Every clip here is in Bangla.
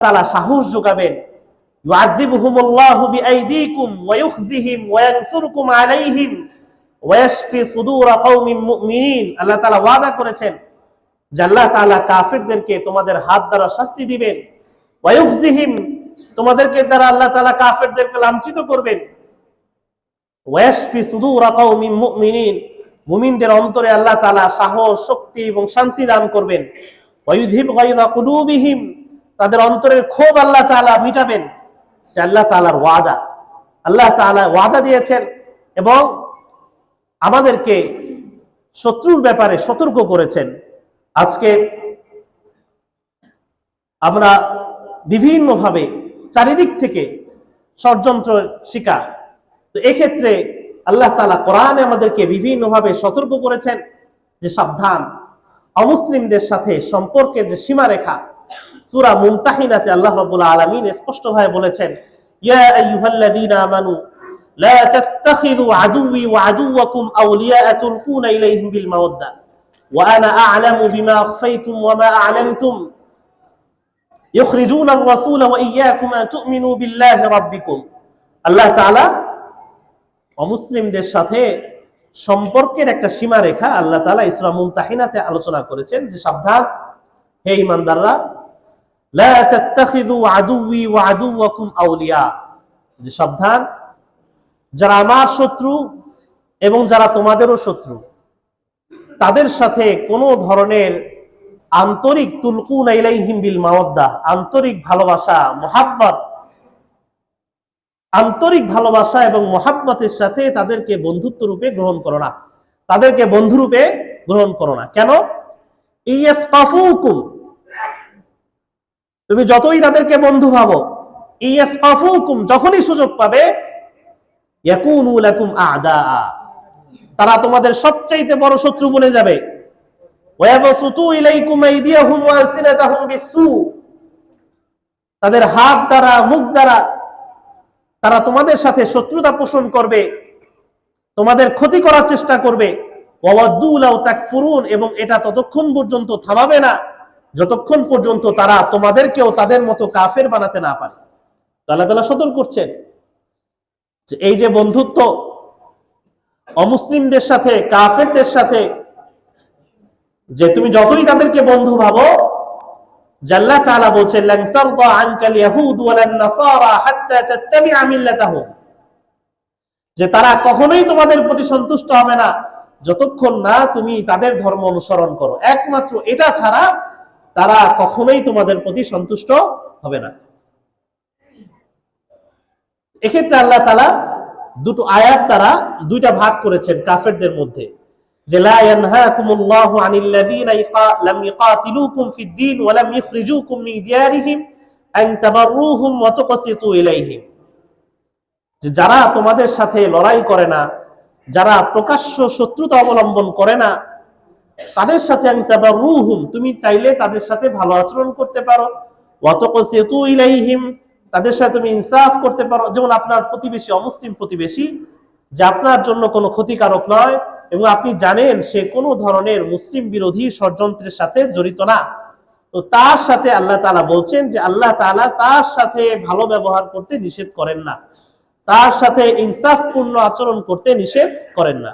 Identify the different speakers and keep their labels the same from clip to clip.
Speaker 1: তাআলা সাহস যোগাবেন। ইউআযিবুহুমুল্লাহু বিআইদিকুম ওয়া ইউখজিহিম ওয়া ইয়ানসুরুকুম আলাইহিম ওয়া ইয়াশফি সুদূরা কওমিন মুমিনিন। আল্লাহ তাআলা ওয়াদা করেছেন যে আল্লাহ তাআলা কাফিরদেরকে তোমাদের হাত দ্বারা শাস্তি দিবেন, ওয়া ইউখজিহিম তোমাদেরকে দ্বারা আল্লাহ তাআলা কাফিরদেরকে লাঞ্ছিত করবেন, ওয়া ইয়াশফি সুদূরা কওমিন মুমিনিন মুমিনদের অন্তরে আল্লাহ তাআলা সাহস, শক্তি এবং শান্তি দান করবেন। ওয়া ইউযহিব গায়যা কুলুবিহিম তাদের অন্তরের ক্ষোভ আল্লাহ তাআলা মিটাবেন। যে আল্লাহ তাআলার ওয়াদা, আল্লাহ তাআলা ওয়াদা দিয়েছেন এবং আমাদেরকে শত্রুর ব্যাপারে সতর্ক করেছেন। আজকে আমরা বিভিন্নভাবে চারিদিক থেকে ষড়যন্ত্র শিকার। তো এক্ষেত্রে আল্লাহ তাআলা কোরআনে আমাদেরকে বিভিন্নভাবে সতর্ক করেছেন যে সাবধান, অমুসলিমদের সাথে সম্পর্কের যে সীমারেখা। সূরা মুমতাহিনাতে আল্লাহ রাব্বুল আলামিন স্পষ্টভাবে বলেছেন, ইয়া আইয়ুহাল্লাযীনা আমানু লা তাত্তাখিযু আদুওয়ি ওয়া আদুওয়াকুম আউলিয়া'a তুলকুনা ইলাইহিম বিল মাওয়াদ্দা ওয়া আনা আ'লামু বিমা আখফাইতুম ওয়া মা আ'লানতুম ইউখরিজুনা আর-রাসূলা ওয়া ইয়্যাকুম আন তু'মিনু বিল্লাহি রাব্বিকুম। আল্লাহ তাআলা অমুসলিমদের সাথে সম্পর্কের একটা সীমারেখা আল্লাহ তাআলা সূরা মুমতাহিনাতে আলোচনা করেছেন যে সাবধান হে ঈমানদাররা, লা তাত্তাখিযু আদুওয়ি ওয়া আদুওয়াকুম আউলিয়া, যে সাবধান যারা আমার শত্রু এবং যারা তোমাদেরও শত্রু তাদের সাথে কোনো ধরনের আন্তরিক তুলকুনা ইলাইহিম বিল মাওয়াদ্দা আন্তরিক ভালোবাসা, মুহাব্বত, আন্তরিক ভালোবাসা এবং মুহাব্বতের সাথে তাদেরকে বন্ধুত্ব রূপে গ্রহণ করো না, তাদেরকে বন্ধু রূপে গ্রহণ করো না। কেন? ইয়াফকাফুকুম, তুমি যতই তাদেরকে বন্ধু ভাবো, ইয়াফকাফুকুম যখনই সুযোগ পাবে, ইয়াকুনু লাকুম আ'দা, তারা তোমাদের সবচাইতে বড় শত্রু বনে যাবে। ওয়া ইয়াবসুতু ইলাইকুম আইদিয়াহুম ওয়া আলসিনাতাহুম বিসসু, তাদের হাত দ্বারা মুখ দ্বারা তারা তোমাদের সাথে শত্রুতা পোষণ করবে, তোমাদের ক্ষতি করার চেষ্টা করবে। ওয়াওয়াদ্দু লাউ তাকফুরুন, এবং এটা ততক্ষণ পর্যন্ত থামাবে না যতক্ষণ পর্যন্ত তারা তোমাদেরকেও তাদের মতো কাফের বানাতে না পারে। আল্লাহ তাআলা সতর্ক করছেন যে এই যে বন্ধুত্ব অমুসলিমদের সাথে, কাফেরদের সাথে, যে তুমি যতই তাদেরকে বন্ধু ভাবো, আল্লাহ তাআলা বলছেন লান তারদা আনকাল ইয়াহুদ ওয়ালান নাসারা হাত্তা তাত্তাবিআ মিল্লাতাহুম, যে তারা কখনোই তোমাদের প্রতি সন্তুষ্ট হবে না যতক্ষণ না তুমি তাদের ধর্ম অনুসরণ করো। একমাত্র এটা ছাড়া তারা কখনোই তোমাদের প্রতি সন্তুষ্ট হবে না। এক্ষেত্রে আল্লাহ তাআলা দুটো আয়াত দ্বারা দুইটা ভাগ করেছেন কাফেরদের মধ্যে, যে লা ইয়ানহাকুমুল্লাহু আনিল্লাযীনা লাম ইকাতিলুকুম ফিদ-দীন ওয়া লাম ইখরিজুকুম মিন দিয়ারিহিম আন তাবাররুহুম ওয়া তুকসিতু ইলাইহিম, যে যারা তোমাদের সাথে লড়াই করে না, যারা প্রকাশ্য শত্রুতা অবলম্বন করে না, তাদের সাথে আন তাবাররুহুম তুমি চাইলে তাদের সাথে ভালো আচরণ করতে পারো, ওয়া তুকসিতু ইলাইহিম তাদের সাথে তুমি ইনসাফ করতে পারো। যেমন আপনার প্রতিবেশী, অমুসলিম প্রতিবেশী, যে আপনার জন্য কোনো ক্ষতিকারক নয় এবং আপনি জানেন সে কোনো ধরনের মুসলিম বিরোধী ষড়যন্ত্রের সাথে জড়িত না, তো তার সাথে আল্লাহ তাআলা বলছেন যে আল্লাহ তাআলা তার সাথে ভালো ব্যবহার করতে নিষেধ করেন না, তার সাথে ইনসাফপূর্ণ আচরণ করতে নিষেধ করেন না।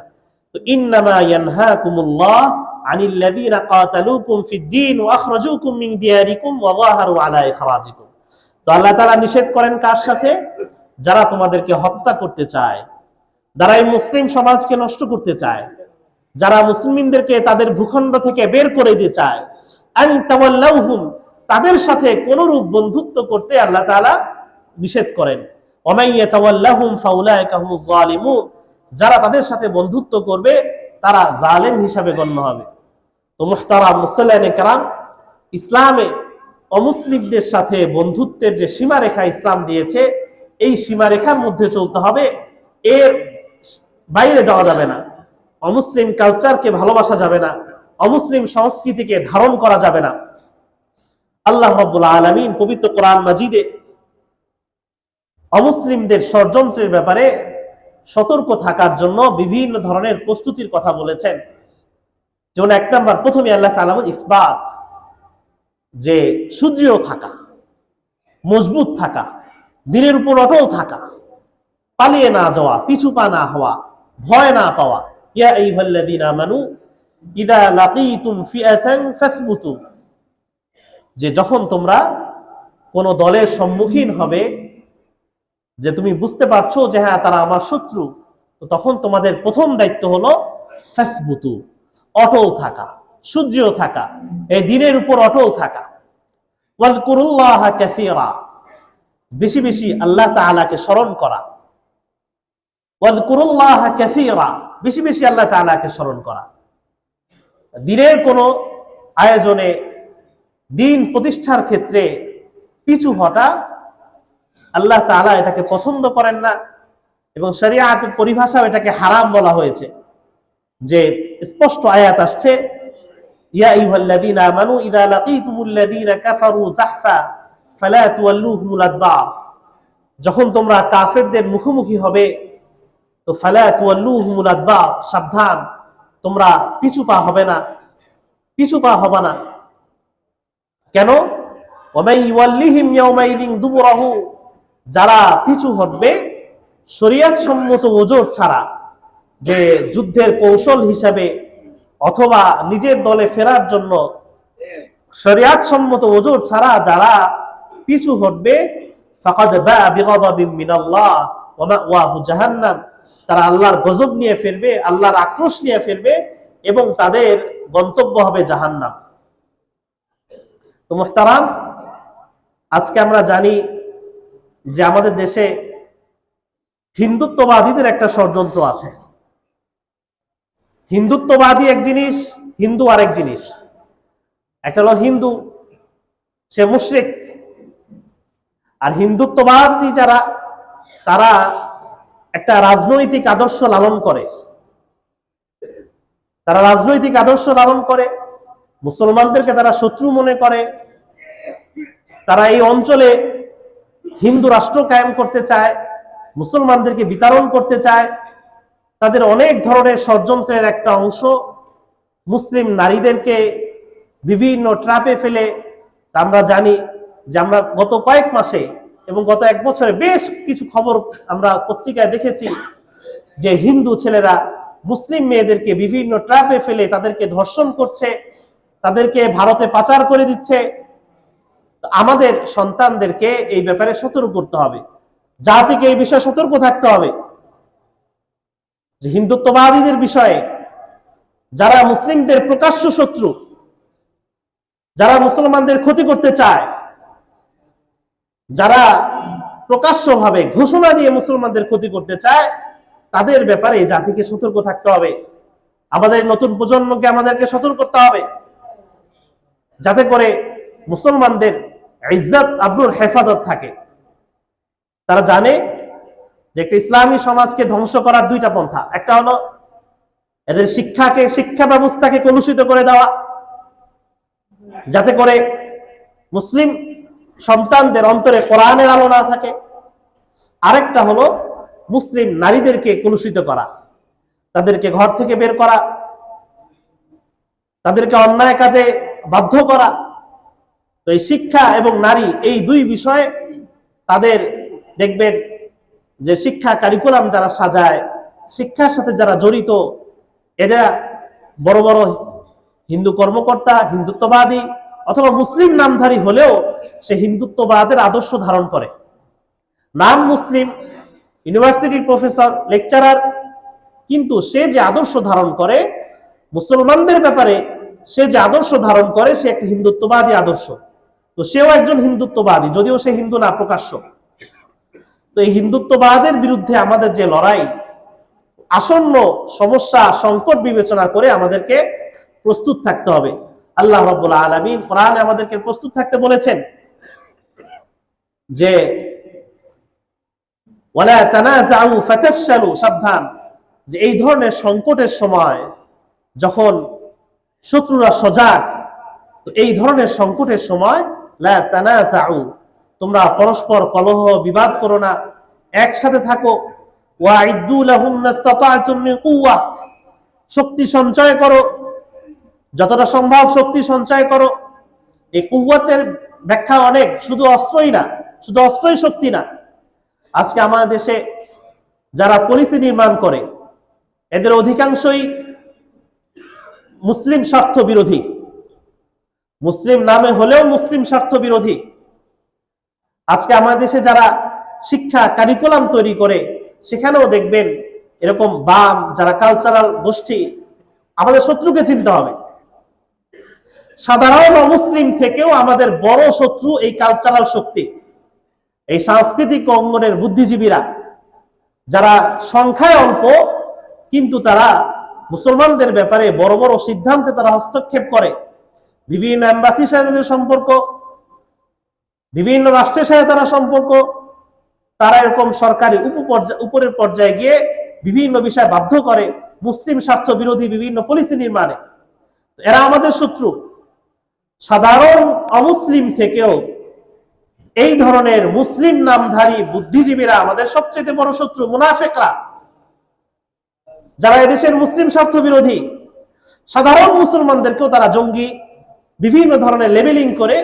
Speaker 1: তো ইন্নামা ইয়ানহাকুমুল্লাহ আনিল্লাযীনা কাতালুকুম ফিদ-দীন ওয়া আখরাজুকুম মিন দিয়ারিকুম ওয়া যাহারু আলা ইখরাজিকুম। তো আল্লাহ তাআলা নিষেধ করেন কার সাথে? যারা তোমাদেরকে হত্যা করতে চায়, যারা এই মুসলিম সমাজকে নষ্ট করতে চায়, যারা মুসলিমদেরকে তাদের ভূখণ্ড থেকে বের করে দিতে চায়, আন তাওয়াল্লাউহুম তাদের সাথে কোনরূপ বন্ধুত্ব করতে আল্লাহ তাআলা নিষেধ করেন। ওয়া মান ইয়াতাওয়াল্লাহুম ফাউলাইকা হুমুজ জালিমুন, যারা তাদের সাথে বন্ধুত্ব করবে তারা জালেম হিসাবে গণ্য হবে। তো মুহতারাম মুসল্লিয়ানে কেরাম, ইসলামে অমুসলিমদের সাথে বন্ধুত্বের যে সীমারেখা ইসলাম দিয়েছে, এই সীমারেখার মধ্যে চলতে হবে, এর বাইরে যাওয়া যাবে না। অমুসলিম কালচারকে ভালোবাসা যাবে না, অমুসলিম সংস্কৃতিকে ধারণ করা যাবে না। আল্লাহ রাব্বুল আলামিন পবিত্র কোরআন মাজিদে অমুসলিমদের ষড়যন্ত্রের ব্যাপারে সতর্ক থাকার জন্য বিভিন্ন ধরনের প্রস্তুতির কথা বলেছেন। যেমন এক নম্বর, প্রথমে আল্লাহ তাআলা ইসবাত, যে সুদৃঢ় থাকা, মজবুত থাকা, দিনের উপর অটল থাকা, পালিয়ে না যাওয়া, পিছু পা না হওয়া, ভয় না পাওয়া। ইয়া আইয়ুহাল্লাযীনা আমানু ইযা লাকীতুম ফিআতান ফাসবুতু, যে যখন তোমরা কোন দলের সম্মুখীন হবে, যে তুমি বুঝতে পারছো যে হ্যাঁ তারা আমার শত্রু, তো তখন তোমাদের প্রথম দায়িত্ব হলো ফাসবুতু, অটল থাকা, সুদৃঢ় থাকা, এই দিনের উপর অটল থাকা। ওয়াযকুরুল্লাহ কাসীরা, বেশি বেশি আল্লাহ তাআলাকে স্মরণ করা। ওয়াযকুরুল্লাহ কাসীরা, বেশি বেশি আল্লাহ তাআলাকে স্মরণ করা। দিনের কোন আয়োজনে, দিন প্রতিষ্ঠার ক্ষেত্রে পিছু হটা আল্লাহ তাআলা এটাকে পছন্দ করেন না, এবং শরীয়তের পরিভাষাও এটাকে হারাম বলা হয়েছে। যে স্পষ্ট আয়াত আসছে, ইয়া আইয়ুহাল্লাযীনা আমানু ইযা লাকীতুমুল্লাযীনা কাফারু যাহফা ফালা তুওয়াল্লুহুমুল আদবার, যখন তোমরা কাফেরদের মুখোমুখি হবে তো ফালা তুওয়াল্লুহুমুল আদবার, সাবধান তোমরা পিছু পা হবে না, পিছু পা হবে না। কেন? ওয়ামাই ইউয়াল্লিহিম ইয়াওমাইযিন দুবুরাহু, যারা পিছু হটবে শরীয়ত সম্মত ওজর ছাড়া, যে যুদ্ধের কৌশল হিসাবে অথবা নিজের দলে ফেরার জন্য শরীয়ত সম্মত ওজর ছাড়া যারা পিছু হটবে, ফাকাদ বাআ বিগাদাবিন মিনাল্লাহ ওয়া মাওয়াহু জাহান্নাম, তারা আল্লাহর গজব নিয়ে ফিরবে, আল্লাহর আক্রোশ নিয়ে ফিরবে, এবং তাদের গন্তব্য হবে জাহান্নাম। তো মুহতারাম, আজকে আমরা জানি যে আমাদের দেশে হিন্দুত্ববাদীদের একটা ষড়যন্ত্র আছে। হিন্দুত্ববাদী এক জিনিস, হিন্দু আরেক জিনিস। একটা হলো হিন্দু, সে মুশরিক। আর হিন্দুত্ববাদী যারা, তারা একটা রাজনৈতিক আদর্শ লালন করে। তারা রাজনৈতিক আদর্শ লালন করে, মুসলমানদেরকে তারা শত্রু মনে করে। তারা এই অঞ্চলে হিন্দু রাষ্ট্র কায়েম করতে চায়, মুসলমানদেরকে বিতাড়ন করতে চায়। তাদের অনেক ধরনের ষড়যন্ত্রের একটা অংশ মুসলিম নারীদেরকে বিভিন্ন ট্র্যাপে ফেলে। আমরা জানি যে আমরা গত কয়েক মাসে এবং গত এক বছরে বেশ কিছু খবর আমরা পত্রিকায় দেখেছি যে হিন্দু ছেলেরা মুসলিম মেয়েদেরকে বিভিন্ন ট্র্যাপে ফেলে তাদেরকে ধর্ষণ করছে, তাদেরকে ভারতে পাচার করে দিচ্ছে। আমাদের সন্তানদেরকে এই ব্যাপারে সতর্ক করতে হবে, জাতিকে এই বিষয়ে সতর্ক থাকতে হবে যে হিন্দুত্ববাদীদের বিষয়ে, যারা মুসলিমদের প্রকাশ্য শত্রু, যারা মুসলমানদের ক্ষতি করতে চায়, যারা প্রকাশ্যভাবে ঘোষণা দিয়ে মুসলমানদের ক্ষতি করতে চায়, তাদের ব্যাপারে জাতিকে সতর্ক থাকতে হবে। আমাদের নতুন প্রজন্মকে আমাদেরকে সতর্ক করতে হবে, যাতে করে মুসলমানদের ইজ্জত আবরুর হেফাজত থাকে। তারা জানে যে একটা ইসলামী সমাজকে ধ্বংস করার দুইটা পন্থা। একটা হলো এদের শিক্ষা ব্যবস্থাকে কলুষিত করে দেওয়া, যাতে করে মুসলিম সন্তানদের অন্তরে কোরআনের আলো না থাকে। আরেকটা হলো মুসলিম নারীদেরকে কলুষিত করা, তাদেরকে ঘর থেকে বের করা, তাদেরকে অন্যায় কাজে বাধ্য করা। তো এই শিক্ষা এবং নারী, এই দুই বিষয়ে তাদের দেখবেন যে শিক্ষা কারিকুলাম যারা সাজায়, শিক্ষার সাথে যারা জড়িত, এরা বড় বড় হিন্দু কর্মকর্তা, হিন্দুত্ববাদী অথবা মুসলিম নামধারী হলেও সে হিন্দুত্ববাদের আদর্শ ধারণ করে। নাম মুসলিম, ইউনিভার্সিটির প্রফেসর, লেকচারার, কিন্তু সে যে আদর্শ ধারণ করে মুসলমানদের ব্যাপারে, সে যে আদর্শ ধারণ করে সে একটা হিন্দুত্ববাদী আদর্শ। তো সেও একজন হিন্দুত্ববাদী, যদিও সে হিন্দু না প্রকাশ্য। তো এই হিন্দুত্ববাদের বিরুদ্ধে আমাদের যে লড়াই, আসন্ন সমস্যা সংকট বিবেচনা করে আমাদেরকে প্রস্তুত থাকতে হবে। আল্লাহ রাব্বুল আলামিন কোরআনে আমাদেরকে প্রস্তুত থাকতে বলেছেন যে ওয়ালা তানাযাউ ফাতাফশালু, সাবধান যে এই ধরনের সংকটের সময় যখন শত্রুরা সজাগ, তো এই ধরনের সংকটের সময় লা তানাযাউ, তোমরা পরস্পর কলহ বিবাদ করো না, একসাথে থাকো। ওয়াইদ্দু লাহুম মাসতাতা'তুম মিন কুওয়া, শক্তি সঞ্চয় করো, যতটা সম্ভব শক্তি সঞ্চয় করো। এই কুওয়াতের ব্যাখ্যা অনেক, শুধু অস্ত্রই না, শুধু অস্ত্রই শক্তি না, আজকে আমাদের দেশে যারা পলিসি নির্মাণ করে এদের অধিকাংশই মুসলিম স্বার্থ বিরোধী, মুসলিম নামে হলেও মুসলিম স্বার্থ বিরোধী। আজকে আমাদের দেশে যারা শিক্ষা কারিকুলাম তৈরি করে সেখানেও দেখবেন এরকম বাম যারা কালচারাল গোষ্ঠী, আমাদের শত্রুকে চিনতে হবে। সাধারণ অমুসলিম থেকেও আমাদের বড় শত্রু এই কালচারাল শক্তি, এই সাংস্কৃতিক অঙ্গনের বুদ্ধিজীবীরা, যারা সংখ্যায় অল্প কিন্তু তারা মুসলমানদের ব্যাপারে বড় বড় সিদ্ধান্তে তারা হস্তক্ষেপ করে। বিভিন্ন এম্বাসির সাথে তাদের সম্পর্ক, বিভিন্ন রাষ্ট্রের সাথে তারা সম্পর্ক, তারা এরকম সরকারি উপরের পর্যায়ে গিয়ে বিভিন্ন বিষয় বাধ্য করে মুসলিম স্বার্থ বিরোধী বিভিন্ন পলিসি নির্মাণে। এরা আমাদের শত্রু। সাধারণ অমুসলিম থেকেও এই ধরনের মুসলিম নামধারী বুদ্ধিজীবীরা আমাদের সবচেয়ে বড় শত্রু, মুনাফিকরা, যারা এদেশের মুসলিম স্বার্থ বিরোধী। সাধারণ মুসলমানদেরকেও তারা জঙ্গি বিভিন্ন ধরনের লেবেলিং করে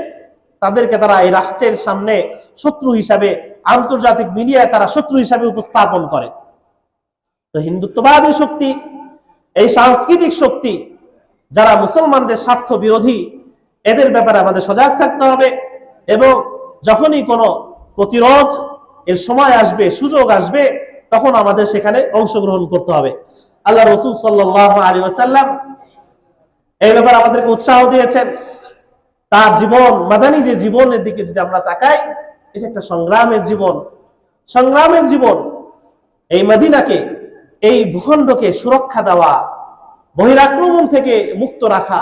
Speaker 1: তাদেরকে তারা এই রাষ্ট্রের সামনে শত্রু হিসাবে, আন্তর্জাতিক মিডিয়ায় তারা শত্রু হিসাবে উপস্থাপন করে। তো হিন্দুত্ববাদী শক্তি, এই সাংস্কৃতিক শক্তি যারা মুসলমানদের স্বার্থ বিরোধী, এদের ব্যাপারে আমাদের সজাগ থাকতে হবে এবং যখনই কোনো প্রতিরোধ এর সময় আসবে, সুযোগ আসবে, তখন আমাদের সেখানে অংশগ্রহণ করতে হবে। আল্লাহ রাসূল সাল্লাল্লাহু আলাইহি ওয়াসাল্লাম এই ব্যাপারে আমাদেরকে উৎসাহ দিয়েছেন। তার জীবন, মাদানী যে জীবনের দিকে যদি আমরা তাকাই, এটা একটা সংগ্রামের জীবন, সংগ্রামের জীবন। এই মদিনাকে, এই ভূখণ্ডকে সুরক্ষা দেওয়া, বহিরাক্রমণ থেকে মুক্ত রাখা,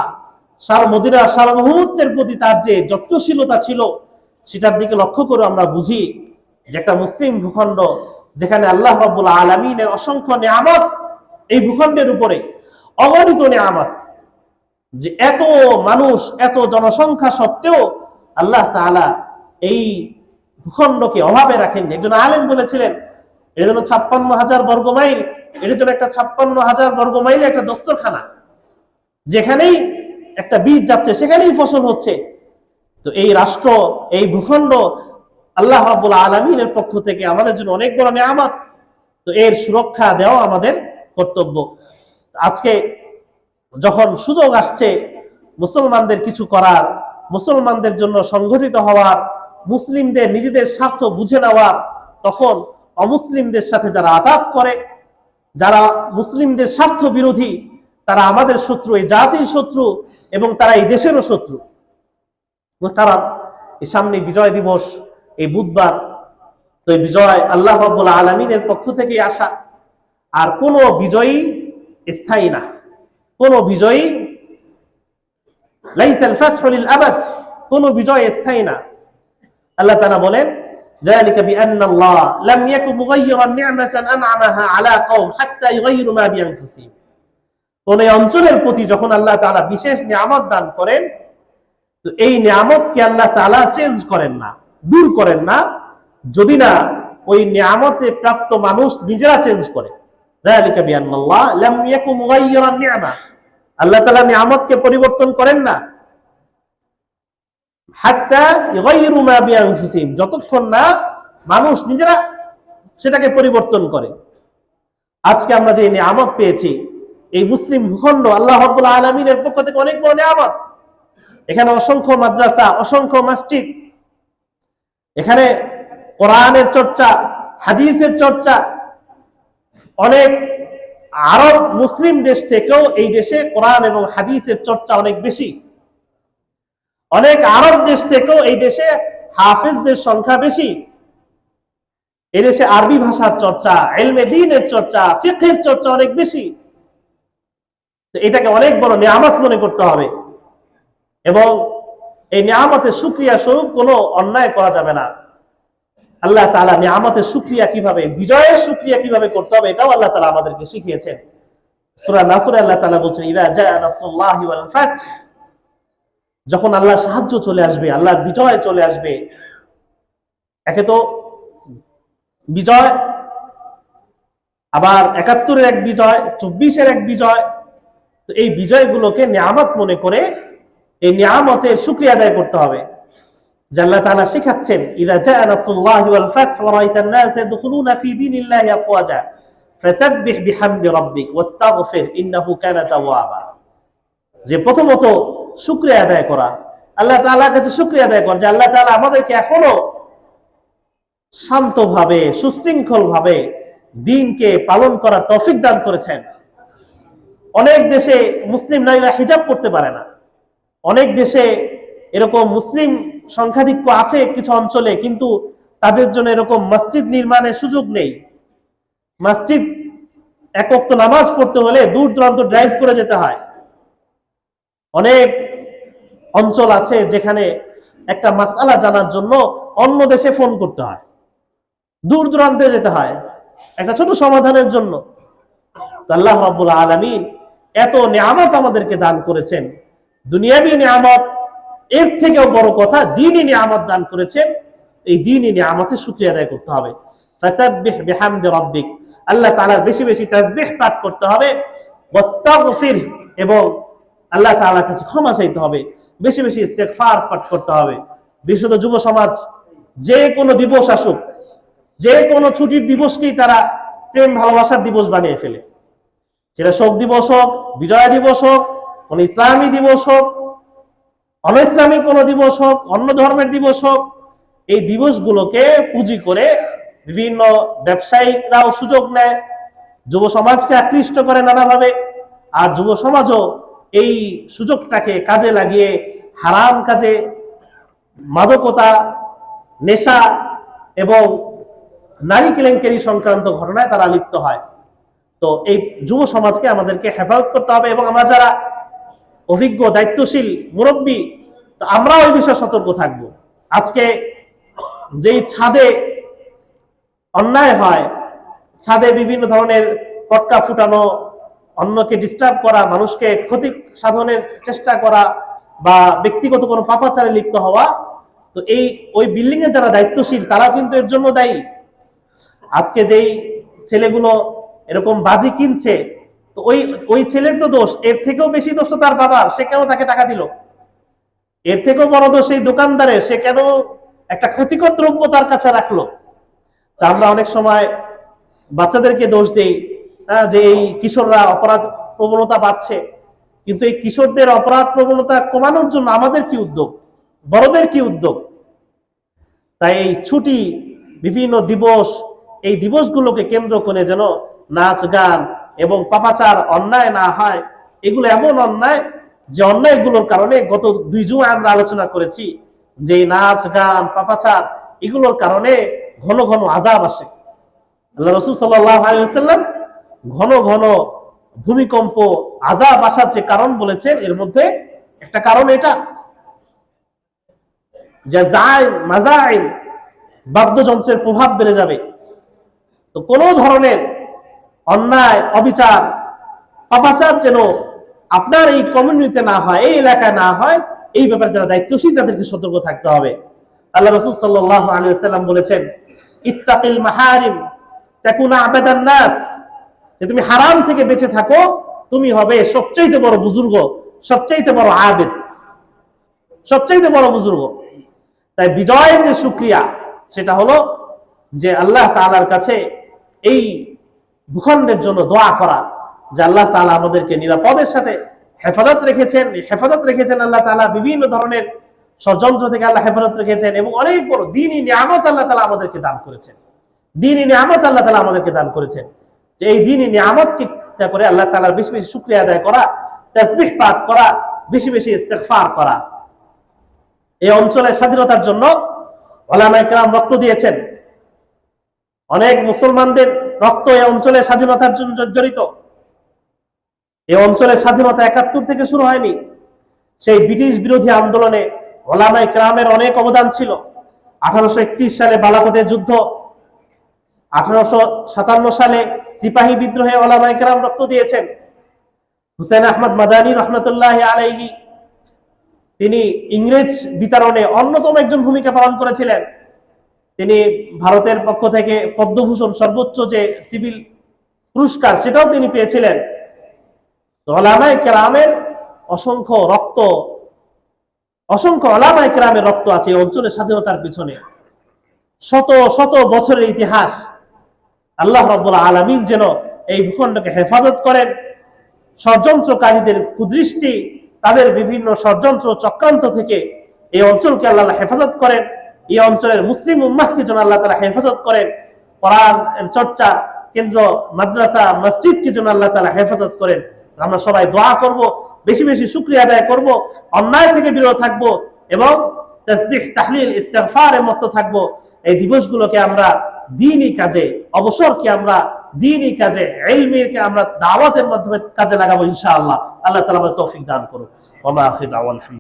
Speaker 1: মদিনার সার্বভৌমত্বের প্রতি তার যে যত্নশীলতা ছিল, সেটার দিকে লক্ষ্য করে আমরা বুঝি যে একটা মুসলিম ভূখণ্ড যেখানে আল্লাহ রাব্বুল আলামিনের অসংখ্য নিয়ামত, এই ভূখণ্ডের উপরে অগণিত নিয়ামত, যে এত মানুষ, এত জনসংখ্যা সত্ত্বেও আল্লাহ তাআলা এই ভূখণ্ডকে অভাবে রাখেননি। একজন আলেম বলেছিলেন এর জন্য 56,000 বর্গ মাইল, এর জন্য একটা 56,000 বর্গ মাইলে একটা দস্তরখানা, যেখানেই একটা বীজ যাচ্ছে সেখানেই ফসল হচ্ছে। তো এই রাষ্ট্র, এই ভূখণ্ড আল্লাহ রাব্বুল আলামিনের পক্ষ থেকে আমাদের জন্য অনেক বড় নিয়ামত। তো এর সুরক্ষা দেওয়া আমাদের কর্তব্য। আজকে যখন সুযোগ আসছে মুসলমানদের কিছু করার, মুসলমানদের জন্য সংগঠিত হওয়ার, মুসলিমদের নিজেদের স্বার্থ বুঝে নেওয়ার, তখন অমুসলিমদের সাথে যারা আঘাত করে, যারা মুসলিমদের স্বার্থ বিরোধী, তারা আমাদের শত্রু, এই জাতির শত্রু এবং তারা এই দেশেরও শত্রু। তারা এই সামনে বিজয় দিবস, এই বুধবার, তো এই বিজয় আল্লাহ রাব্বুল আলামিনের পক্ষ থেকে আসা। আর কোন বিজয়ী স্থায়ী না, কোন বিজয়ী লাইসাল ফাতহু লিল আবাদ, কোন বিজয় স্থায়ী না। আল্লাহ তাআলা বলেন যালিকা বিআন্না আল্লাহ লাম ইয়াকুন মুগায়্য়িরান নি'মাতান আন'আমাহা আলা কওম হাত্তা ইউগায়্যিরু মা বিআনফুসিহিম। কোন অঞ্চলের প্রতি যখন আল্লাহ তাআলা বিশেষ নিয়ামত দান করেন, তো এই নিয়ামতকে আল্লাহ তাআলা চেঞ্জ করেন না, দূর করেন না, যদি না ওই নিয়ামতে প্রাপ্ত মানুষ নিজেরা চেঞ্জ করে। যালিকা বিআন্না আল্লাহ লাম ইয়াকুন মুগায়্য়িরান নি'মা, আল্লাহ তাআলা নিয়ামতকে পরিবর্তন করেন না, হাত্তা ইউগায়্যিরু মা বিআনফুসিহিম, যতক্ষণ না মানুষ নিজেরা সেটাকে পরিবর্তন করে। আজকে আমরা যে নিয়ামত পেয়েছি, এই মুসলিম ভূখণ্ড আল্লাহ রাব্বুল আলামিনের পক্ষ থেকে অনেক বড় নিয়ামত। এখানে অসংখ্য মাদ্রাসা, অসংখ্য মসজিদ, এখানে কোরআনের চর্চা, হাদিসের চর্চা। অনেক আরব মুসলিম দেশ থেকেও এই দেশে কোরআন এবং হাদিসের চর্চা অনেক বেশি। অনেক আরব দেশ থেকেও এই দেশে হাফেজদের সংখ্যা বেশি। এই দেশে আরবি ভাষার চর্চা, ইলমে দ্বীনের চর্চা, ফিকহের চর্চা অনেক বেশি। তো এটাকে অনেক বড় নিয়ামত মনে করতে হবে এবং এই নিয়ামতের শুকরিয়া স্বরূপ কোনো অন্যায় করা যাবে না। আল্লাহ তাআলা নিয়ামতের শুকরিয়া কিভাবে, বিজয়ের শুকরিয়া কিভাবে করতে হবে, এটাও আল্লাহ তাআলা আমাদেরকে শিখিয়েছেন। সূরা নাসরে আল্লাহ তাআলা বলছেন ইযা জাআ নাসরুল্লাহি ওয়াল ফাth, যখন আল্লাহর সাহায্য চলে আসবে, আল্লাহর বিজয় চলে আসবে। একে তো বিজয়, আবার ৭১-এর এক বিজয়, ২৪-এর এক বিজয়। তো এই বিজয়গুলোকে নিয়ামত মনে করে এই নিয়ামতের শুকরিয়া আদায় করতে হবে। যে আল্লাহ তাআলা শিখাচ্ছেন, ইযা জাআ নাসরুল্লাহি ওয়াল ফাতহু ওয়া রাআইতান নাসা ইয়াদখুলুনা ফি দীনিল্লাহি আফওয়াজা ফাসাব্বিহ বিহামদি রাব্বিক ওয়াস্তাগফির ইন্নাহু কানা তাওয়াবা। যে প্রথমত শুকরিয়া আদায় করা, আল্লাহ তাআলার কাছে শুকরিয়া আদায় করা যে আল্লাহ তাআলা আমাদেরকে এখনো শান্তভাবে সুশৃঙ্খলভাবে দ্বীনকে পালন করার তৌফিক দান করেছেন। অনেক দেশে মুসলিম নারীরা হিজাব পড়তে পারে না, অনেক দেশে এরকম মুসলিম সংখ্যাধিক্য আছে কিছু অঞ্চলে, কিন্তু তাদের জন্য এরকম মসজিদ নির্মাণের সুযোগ নেই। মসজিদ এক ওয়াক্ত নামাজ পড়তে হলে দূর দূরান্ত ড্রাইভ করে যেতে হয়। অনেক অঞ্চল আছে যেখানে একটা মাসআলা জানার জন্য অন্য দেশে ফোন করতে হয়, দূর দূরান্তে যেতে হয় একটা ছোট সমাধানের জন্য। আল্লাহ রাব্বুল আলামিন এত নিয়ামত আমাদেরকে দান করেছেন, দুনিয়াবী নিয়ামত, এর থেকেও বড় কথা দ্বীনি নিয়ামত দান করেছেন। এই দ্বীনি নিয়ামতের শুকরিয়া আদায় করতে হবে। ফাসাব্বিহ বিহামদি রাব্বিক, আল্লাহ তাআলার বেশি বেশি তাসবিহ পাঠ করতে হবে। ওয়াস্তাগফির, এবং আল্লাহ তাআলার কাছে ক্ষমা চাইতে হবে। বেশি বেশি ইস্তেগফার পাঠ করতে হবে। বিশুদ্ধ যুব সমাজ যে কোনো দিবস আসুক, যে কোনো ছুটির দিবসকেই তারা প্রেম ভালোবাসার দিবস বানিয়ে ফেলে। সেটা শোক দিবস হোক, বিজয় দিবস হোক, কোন ইসলামী দিবস হোক, অন ইসলামিক কোন দিবস হোক, অন্য ধর্মের দিবস হোক, এই দিবসগুলোকে পুঁজি করে বিভিন্ন ব্যবসায়িকরাও সুযোগ নেয়, যুব সমাজকে আকৃষ্ট করে নানাভাবে। আর যুব সমাজও এই সুযোগটাকে কাজে লাগিয়ে হারাম কাজে, মাদকতা, নেশা এবং নারী কেলেঙ্কারি সংক্রান্ত ঘটনায় তারা লিপ্ত হয়। তো এই যুব সমাজকে আমাদেরকে হেফাজত করতে হবে, এবং আমরা যারা অভিজ্ঞ দায়িত্বশীল মুরব্বী, তো আমরা ওই বিষয়ে সতর্ক থাকবো। আজকে যেই ছাদে অন্যায় হয়, ছাদে বিভিন্ন ধরনের পটকা ফুটানো, অন্যকে ডিস্টার্ব করা, মানুষকে ক্ষতি সাধনের চেষ্টা করা, বা ব্যক্তিগত কোনো পাপাচারে লিপ্ত হওয়া, তো এই ওই বিল্ডিং এর যারা দায়িত্বশীল তারা কিন্তু এর জন্য দায়ী। আজকে যেই ছেলেগুলো এরকম বাজি কিনছে, তো ওই ছেলের তো দোষ, এর থেকেও বেশি দোষ তো তার বাবার, সে কেন তাকে টাকা দিল। এর থেকেও বড় দোষ এই দোকানদারের, সে কেন একটা ক্ষতিকর দ্রব্য তার কাছে রাখলো। তা আমরা অনেক সময় বাচ্চাদেরকে দোষ দেই, যে এই কিশোররা অপরাধ প্রবণতা বাড়ছে, কিন্তু এই কিশোরদের অপরাধ প্রবণতা কমানোর জন্য আমাদের কি উদ্যোগ, বড়দের কি উদ্যোগ। তাই এই ছুটি, বিভিন্ন দিবস, এই দিবসগুলোকে কেন্দ্র করে যেন নাচ গান এবং পাপাচার অন্যায় না হয়। এগুলো এমন অন্যায় যে অন্যায়গুলোর কারণে গত 2 জুমা আমরা আলোচনা করেছি যে নাচ গান পাপাচার এগুলোর কারণে ঘন ঘন আযাব আসে। আল্লাহ রাসূল সাল্লাল্লাহু আলাইহি ওয়াসাল্লাম ঘন ঘন ভূমিকম্প, আযাব আসার যে কারণ বলেছেন, এর মধ্যে একটা কারণ এটা যে মাযাইম, বাদ্যযন্ত্রের প্রভাব বেড়ে যাবে। তো কোনো ধরনের অন্যায়, অবিচার, পাপাচার যেন আপনার এই কমিউনিটিতে না হয়, এই এলাকায় না হয়, এই ব্যাপারে যারা দায়িত্বশীল তাদেরকে সতর্ক থাকতে হবে। আল্লাহ রাসূল সাল্লাল্লাহু আলাইহি ওয়াসাল্লাম বলেছেন, ইত্তাকিল মাহারিম তাকুনা আবাদান নাস, যে তুমি হারাম থেকে বেঁচে থাকো, তুমি হবে সবচেয়ে বড় বুজুর্গ, সবচেয়ে বড় আবেদ, সবচেয়ে বড় বুজুর্গ। তাই বিজয়ের যে শুকরিয়া, সেটা হলো যে আল্লাহ তাআলার কাছে এই ভূখণ্ডের জন্য দোয়া করা, যে আল্লাহ তাআলা আমাদেরকে নিরাপদের সাথে হেফাজত রেখেছেন। আল্লাহ তাআলা বিভিন্ন ধরনের ষড়যন্ত্র থেকে আল্লাহ হেফাজত রেখেছেন, এবং অনেক বড় দ্বীনি নিয়ামত আল্লাহ তাআলা আমাদেরকে দান করেছেন। দ্বীনি নিয়ামত আল্লাহ তাআলা আমাদেরকে দান করেছেন, যে এই দ্বীনি নিয়ামতকে করে আল্লাহ তাআলার বেশি বেশি শুকরিয়া আদায় করা, তাসবিহ পাঠ করা, বেশি বেশি ইস্তেগফার করা। এই অঞ্চলের স্বাধীনতার জন্য উলামায়ে কেরাম রক্ত দিয়েছেন। অনেক মুসলমানদের রক্ত এই অঞ্চলের স্বাধীনতার জন্য জড়িত। এই অঞ্চলের স্বাধীনতা 71 থেকে শুরু হয়নি। সেই ব্রিটিশ বিরোধী আন্দোলনে উলামায়ে কেরামের অনেক অবদান ছিল। 1831 সালে বালাকোটের যুদ্ধ, 1857 সালে সিপাহী বিদ্রোহে উলামায়ে কেরাম রক্ত দিয়েছেন। হুসাইন আহমদ মাদানী রহমতুল্লাহি আলাইহি, তিনি ইংরেজ বিতাড়নে অন্যতম একজন ভূমিকা পালন করেছিলেন। তিনি ভারতের পক্ষ থেকে পদ্মভূষণ, সর্বোচ্চ যে সিভিল পুরস্কার, সেটাও তিনি পেয়েছিলেন। উলামায়ে কেরামের অসংখ্য রক্ত, অসংখ্য ওলামায়ে কেরামের রক্ত আছে এই অঞ্চলের স্বাধীনতার পিছনে। শত শত বছরের ইতিহাস। আল্লাহ রাব্বুল আলামিন যেন এই ভূখণ্ডকে হেফাজত করেন, ষড়যন্ত্রকারীদের কুদৃষ্টি, তাদের বিভিন্ন ষড়যন্ত্র চক্রান্ত থেকে এই অঞ্চলকে আল্লাহ হেফাজত করেন। এই অঞ্চলের মুসলিম উম্মাহকে যেন আল্লাহ তাআলা হেফাজত করেন। কোরআন চর্চা কেন্দ্র, মাদ্রাসা, মসজিদকে যেন আল্লাহ তাআলা হেফাজত করেন। আমরা সবাই দোয়া করব, বেশি বেশি শুকরিয়া আদায় করব, অন্যায় থেকে বিরত থাকব এবং তাসবিহ, তাহলিল, ইস্তিগফারের মতো থাকব। এই দিবসগুলোকে আমরা দ্বীনি কাজে, অবসরকে আমরা দ্বীনি কাজে, ইলমিকে আমরা দাওয়াতের মাধ্যমে কাজে লাগাবো ইনশাআল্লাহ। আল্লাহ তাআলা আমাদের তৌফিক দান করুন। ওয়া মা আখিরু দাওয়ানা।